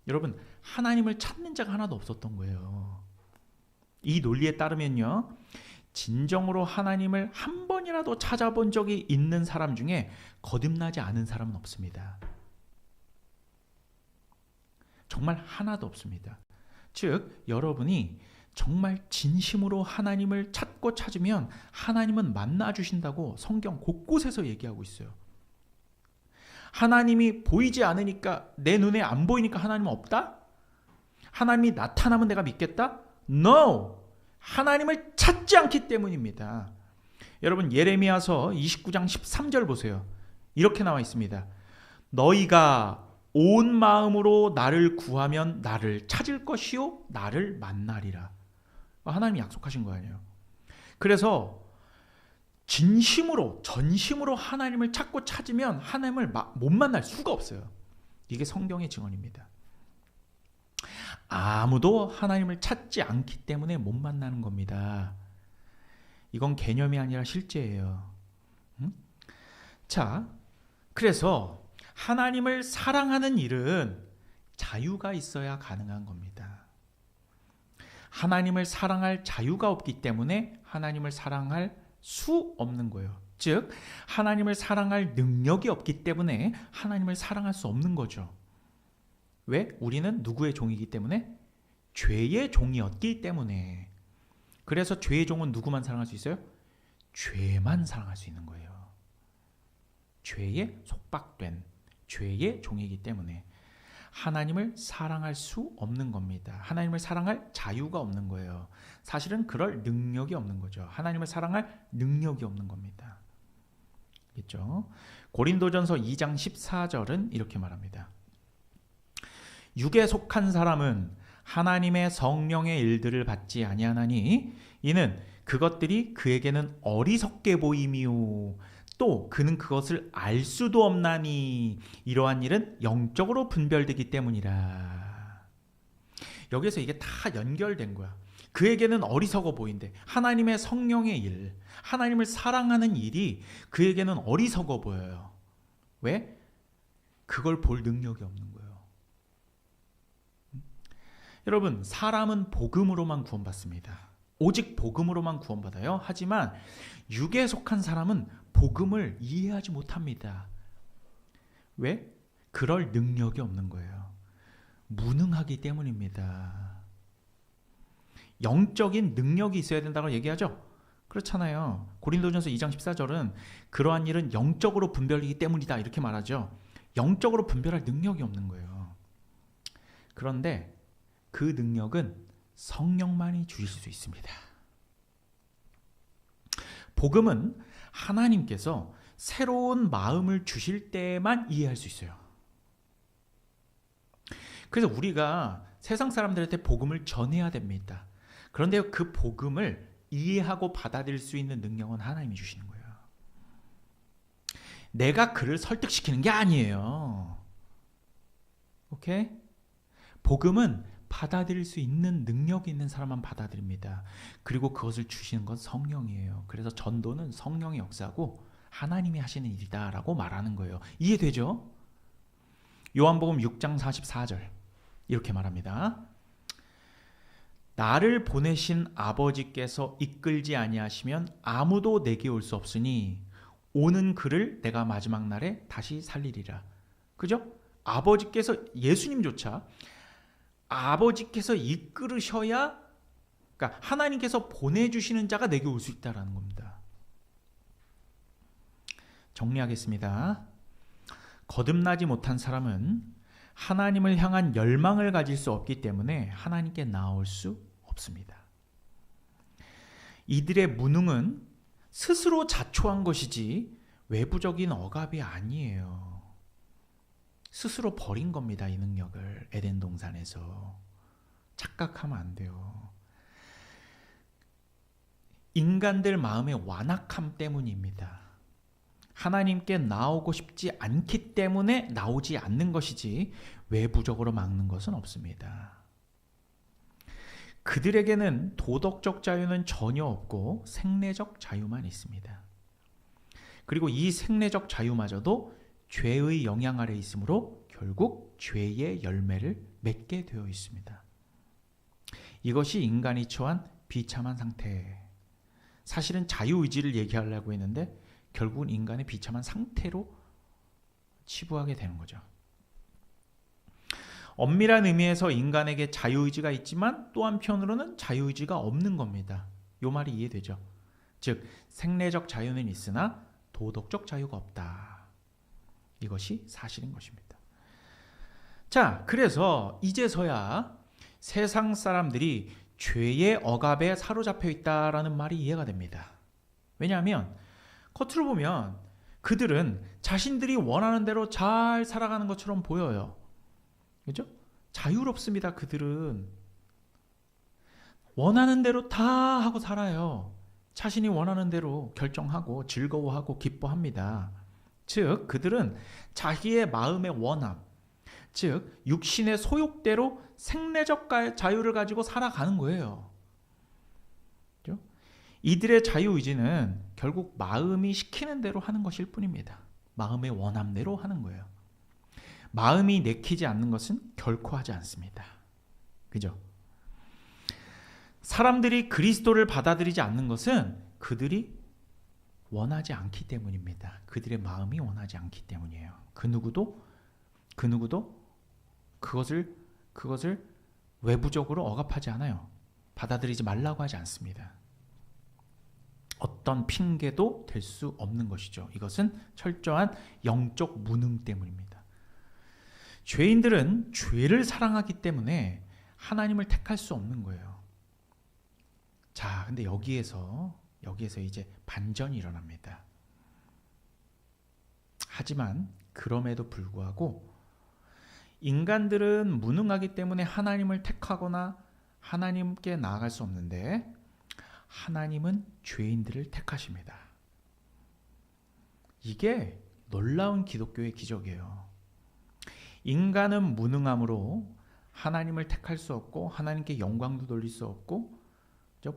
여러분 하나님을 찾는 자가 하나도 없었던 거예요. 이 논리에 따르면요. 진정으로 하나님을 한 번이라도 찾아본 적이 있는 사람 중에 거듭나지 않은 사람은 없습니다. 정말 하나도 없습니다. 즉 여러분이 정말 진심으로 하나님을 찾고 찾으면 하나님은 만나주신다고 성경 곳곳에서 얘기하고 있어요. 하나님이 보이지 않으니까 내 눈에 안 보이니까 하나님은 없다? 하나님이 나타나면 내가 믿겠다? No! 하나님을 찾지 않기 때문입니다. 여러분 예레미야서 29장 13절 보세요. 이렇게 나와 있습니다. 너희가 온 마음으로 나를 구하면 나를 찾을 것이요 나를 만나리라. 하나님이 약속하신 거 아니에요. 그래서 진심으로 전심으로 하나님을 찾고 찾으면 하나님을 못 만날 수가 없어요. 이게 성경의 증언입니다. 아무도 하나님을 찾지 않기 때문에 못 만나는 겁니다. 이건 개념이 아니라 실제예요. 자, 그래서 하나님을 사랑하는 일은 자유가 있어야 가능한 겁니다. 하나님을 사랑할 자유가 없기 때문에 하나님을 사랑할 수 없는 거예요. 즉 하나님을 사랑할 능력이 없기 때문에 하나님을 사랑할 수 없는 거죠. 왜? 우리는 누구의 종이기 때문에? 죄의 종이었기 때문에. 그래서 죄의 종은 누구만 사랑할 수 있어요? 죄만 사랑할 수 있는 거예요. 죄에 속박된 죄의 종이기 때문에 하나님을 사랑할 수 없는 겁니다. 하나님을 사랑할 자유가 없는 거예요. 사실은 그럴 능력이 없는 거죠. 하나님을 사랑할 능력이 없는 겁니다. 그렇죠? 고린도전서 2장 14절은 이렇게 말합니다. 육에 속한 사람은 하나님의 성령의 일들을 받지 아니하나니 이는 그것들이 그에게는 어리석게 보임이요 또 그는 그것을 알 수도 없나니 이러한 일은 영적으로 분별되기 때문이라. 여기서 이게 다 연결된 거야. 그에게는 어리석어 보인대. 하나님의 성령의 일, 하나님을 사랑하는 일이 그에게는 어리석어 보여요. 왜? 그걸 볼 능력이 없는 거예요. 여러분, 사람은 복음으로만 구원받습니다. 오직 복음으로만 구원받아요. 하지만 육에 속한 사람은 복음을 이해하지 못합니다. 왜? 그럴 능력이 없는 거예요. 무능하기 때문입니다. 영적인 능력이 있어야 된다고 얘기하죠? 그렇잖아요. 고린도전서 2장 14절은 그러한 일은 영적으로 분별이기 때문이다 이렇게 말하죠. 영적으로 분별할 능력이 없는 거예요. 그런데 그 능력은 성령만이 주실 수 있습니다. 복음은 하나님께서 새로운 마음을 주실 때만 이해할 수 있어요. 그래서 우리가 세상 사람들한테 복음을 전해야 됩니다. 그런데 그 복음을 이해하고 받아들일 수 있는 능력은 하나님이 주시는 거예요. 내가 그를 설득시키는 게 아니에요. 오케이? 복음은 받아들일 수 있는 능력이 있는 사람만 받아들입니다. 그리고 그것을 주시는 건 성령이에요. 그래서 전도는 성령의 역사고 하나님이 하시는 일이다라고 말하는 거예요. 이해되죠? 요한복음 6장 44절 이렇게 말합니다. 나를 보내신 아버지께서 이끌지 아니하시면 아무도 내게 올 수 없으니 오는 그를 내가 마지막 날에 다시 살리리라. 그죠? 아버지께서, 예수님조차 아버지께서 이끌으셔야, 그러니까 하나님께서 보내주시는 자가 내게 올 수 있다는 겁니다. 정리하겠습니다. 거듭나지 못한 사람은 하나님을 향한 열망을 가질 수 없기 때문에 하나님께 나올 수 없습니다. 이들의 무능은 스스로 자초한 것이지 외부적인 억압이 아니에요. 스스로 버린 겁니다. 이 능력을 에덴 동산에서. 착각하면 안 돼요. 인간들 마음의 완악함 때문입니다. 하나님께 나오고 싶지 않기 때문에 나오지 않는 것이지 외부적으로 막는 것은 없습니다. 그들에게는 도덕적 자유는 전혀 없고 생내적 자유만 있습니다. 그리고 이 생내적 자유마저도 죄의 영향 아래 있으므로 결국 죄의 열매를 맺게 되어 있습니다. 이것이 인간이 처한 비참한 상태. 사실은 자유의지를 얘기하려고 했는데 결국은 인간의 비참한 상태로 치부하게 되는 거죠. 엄밀한 의미에서 인간에게 자유의지가 있지만 또 한편으로는 자유의지가 없는 겁니다. 이 말이 이해되죠? 즉 생내적 자유는 있으나 도덕적 자유가 없다. 이것이 사실인 것입니다. 자, 그래서 이제서야 세상 사람들이 죄의 억압에 사로잡혀 있다라는 말이 이해가 됩니다. 왜냐하면 겉으로 보면 그들은 자신들이 원하는 대로 잘 살아가는 것처럼 보여요. 그죠? 자유롭습니다. 그들은 원하는 대로 다 하고 살아요. 자신이 원하는 대로 결정하고 즐거워하고 기뻐합니다. 즉 그들은 자기의 마음의 원함, 즉 육신의 소욕대로 생내적 자유를 가지고 살아가는 거예요. 그죠? 이들의 자유의지는 결국 마음이 시키는 대로 하는 것일 뿐입니다. 마음의 원함대로 하는 거예요. 마음이 내키지 않는 것은 결코 하지 않습니다. 그죠? 사람들이 그리스도를 받아들이지 않는 것은 그들이 원하지 않기 때문입니다. 그들의 마음이 원하지 않기 때문이에요. 그 누구도 그것을 외부적으로 억압하지 않아요. 받아들이지 말라고 하지 않습니다. 어떤 핑계도 될 수 없는 것이죠. 이것은 철저한 영적 무능 때문입니다. 죄인들은 죄를 사랑하기 때문에 하나님을 택할 수 없는 거예요. 자, 근데 여기에서 이제 반전이 일어납니다. 하지만 그럼에도 불구하고 인간들은 무능하기 때문에 하나님을 택하거나 하나님께 나아갈 수 없는데 하나님은 죄인들을 택하십니다. 이게 놀라운 기독교의 기적이에요. 인간은 무능함으로 하나님을 택할 수 없고 하나님께 영광도 돌릴 수 없고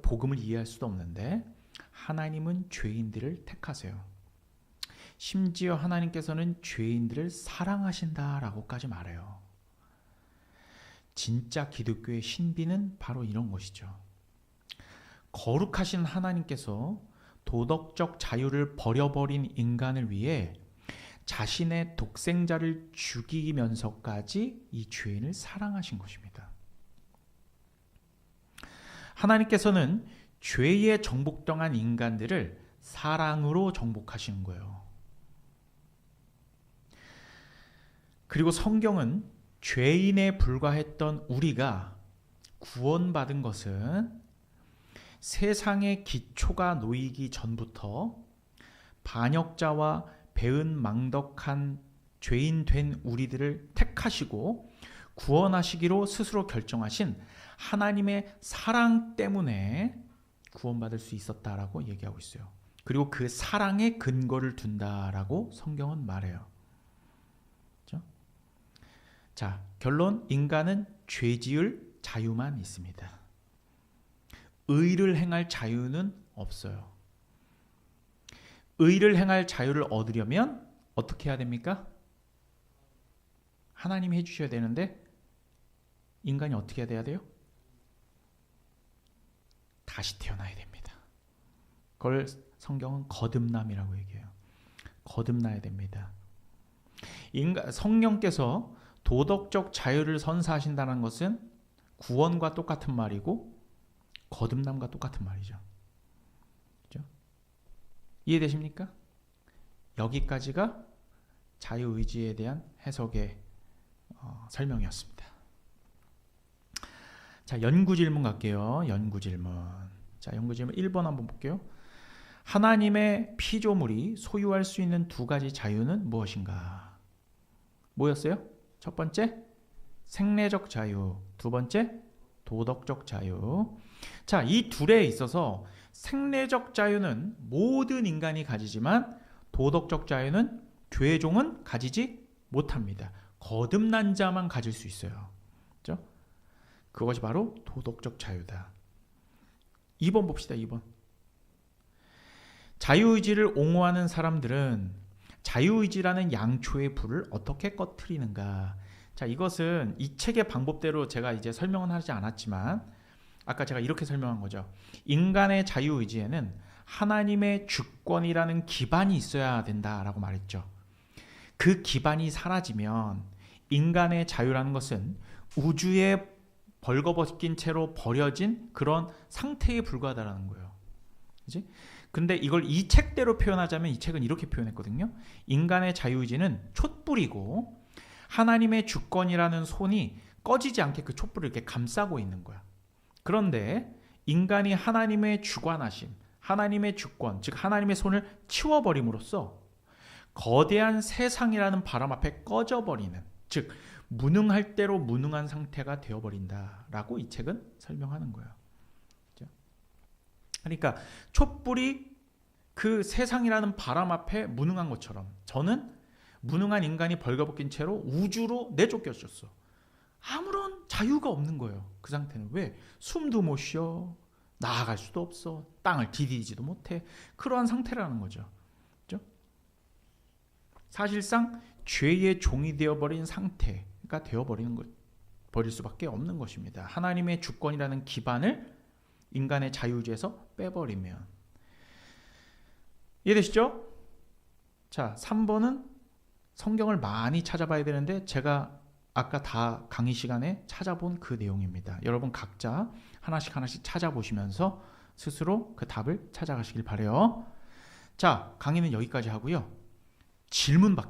복음을 이해할 수도 없는데 하나님은 죄인들을 택하세요. 심지어 하나님께서는 죄인들을 사랑하신다라고까지 말해요. 진짜 기독교의 신비는 바로 이런 것이죠. 거룩하신 하나님께서 도덕적 자유를 버려버린 인간을 위해 자신의 독생자를 죽이면서까지 이 죄인을 사랑하신 것입니다. 하나님께서는 죄에 정복당한 인간들을 사랑으로 정복하시는 거예요. 그리고 성경은 죄인에 불과했던 우리가 구원받은 것은 세상의 기초가 놓이기 전부터 반역자와 배은망덕한 죄인 된 우리들을 택하시고 구원하시기로 스스로 결정하신 하나님의 사랑 때문에 구원받을 수 있었다라고 얘기하고 있어요. 그리고 그 사랑에 근거를 둔다라고 성경은 말해요. 그렇죠? 자, 결론, 인간은 죄 지을 자유만 있습니다. 의를 행할 자유는 없어요. 의를 행할 자유를 얻으려면 어떻게 해야 됩니까? 하나님이 해주셔야 되는데 인간이 어떻게 해야 돼요? 다시 태어나야 됩니다. 그걸 성경은 거듭남이라고 얘기해요. 거듭나야 됩니다. 성령께서 도덕적 자유를 선사하신다는 것은 구원과 똑같은 말이고 거듭남과 똑같은 말이죠. 그렇죠? 이해되십니까? 여기까지가 자유의지에 대한 해석의 설명이었습니다. 자, 연구 질문 갈게요. 연구 질문. 자, 연구 질문 1번 한번 볼게요. 하나님의 피조물이 소유할 수 있는 두 가지 자유는 무엇인가? 뭐였어요? 첫 번째, 생내적 자유. 두 번째, 도덕적 자유. 자, 이 둘에 있어서 생내적 자유는 모든 인간이 가지지만 도덕적 자유는 죄종은 가지지 못합니다. 거듭난 자만 가질 수 있어요. 그렇죠? 그것이 바로 도덕적 자유다. 2번 봅시다. 2번. 자유의지를 옹호하는 사람들은 자유의지라는 양초의 불을 어떻게 꺼트리는가? 자, 이것은 이 책의 방법대로 제가 이제 설명은 하지 않았지만 아까 제가 이렇게 설명한 거죠. 인간의 자유의지에는 하나님의 주권이라는 기반이 있어야 된다라고 말했죠. 그 기반이 사라지면 인간의 자유라는 것은 우주에 벌거벗긴 채로 버려진 그런 상태에 불과하다는 거예요. 그치? 근데 이걸 이 책대로 표현하자면 이 책은 이렇게 표현했거든요. 인간의 자유의지는 촛불이고 하나님의 주권이라는 손이 꺼지지 않게 그 촛불을 이렇게 감싸고 있는 거야. 그런데 인간이 하나님의 주관하심, 하나님의 주권, 즉 하나님의 손을 치워버림으로써 거대한 세상이라는 바람 앞에 꺼져버리는, 즉 무능할 대로 무능한 상태가 되어버린다라고 이 책은 설명하는 거예요. 그러니까 촛불이 그 세상이라는 바람 앞에 무능한 것처럼 저는 무능한 인간이 벌거벗긴 채로 우주로 내쫓겨졌어. 아무런 자유가 없는 거예요. 그 상태는. 왜? 숨도 못 쉬어. 나아갈 수도 없어. 땅을 디디지도 못해. 그러한 상태라는 거죠. 그렇죠? 사실상 죄의 종이 되어버린 상태가 되어버리는 것, 버릴 수밖에 없는 것입니다. 하나님의 주권이라는 기반을 인간의 자유의지에서 빼버리면. 이해되시죠? 자, 3번은 성경을 많이 찾아봐야 되는데 제가 아까 다 강의 시간에 찾아본 그 내용입니다. 여러분 각자 하나씩 찾아보시면서 스스로 그 답을 찾아가시길 바라요. 자, 강의는 여기까지 하고요. 질문 받겠습니다.